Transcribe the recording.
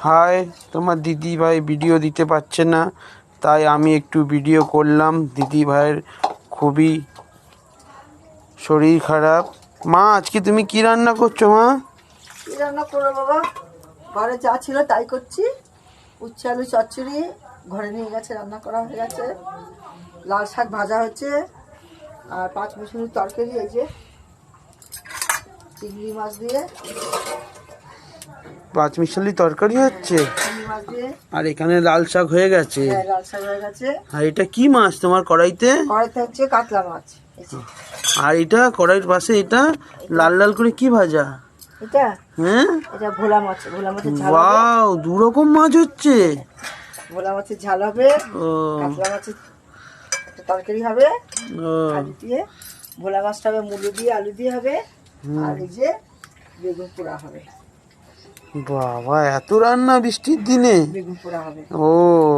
High, তোমার দিদি ভাই ভিডিও দিতে পারছে না, তাই আমি একটু ভিডিও করলাম। দিদি ভাইয়ের খুবই শরীর খারাপ। মা, আজকে তুমি কি রান্না করছো? মা, কি রান্না করবো বাবা? ঘরে যা ছিল তাই করছি। উচ্ছে আলু চচ্চড়ি ঘরে নিয়ে গেছে, রান্না করা হয়ে গেছে। লাল শাক ভাজা হচ্ছে, আর পাঁচ মিশালির তরকারি। এই যে চিংড়ি মাছ দিয়ে পাঁচমিশালি তরকারি হচ্ছে, চিংড়ি মাছ দিয়ে। আর এখানে লাল শাক হয়ে গেছে। হ্যাঁ, লাল শাক হয়ে গেছে। আর এটা কি মাছ তোমার কড়াইতে? কড়াইতে হচ্ছে কাতলা মাছ। এই যে আর এটা কড়াইয়ের পাশে এটা লাল লাল করে কি ভাজা? এটা হ্যাঁ, এটা ভোলা মাছ। ভোলা মাছের ঝাল হবে। ওয়াও, দু রকম মাছ হচ্ছে। ভোলা মাছের ঝাল হবে, ও, কাতলা মাছের তরকারি হবে। ও, আলু দিয়ে ভোলা মাছটা হবে, মুলো দিয়ে আলু দিয়ে হবে। আর এই যে বেগুন পোড়া হবে। বাবা, এত রান্না বৃষ্টির দিনে? বেগুন পোড়া হবে। ও।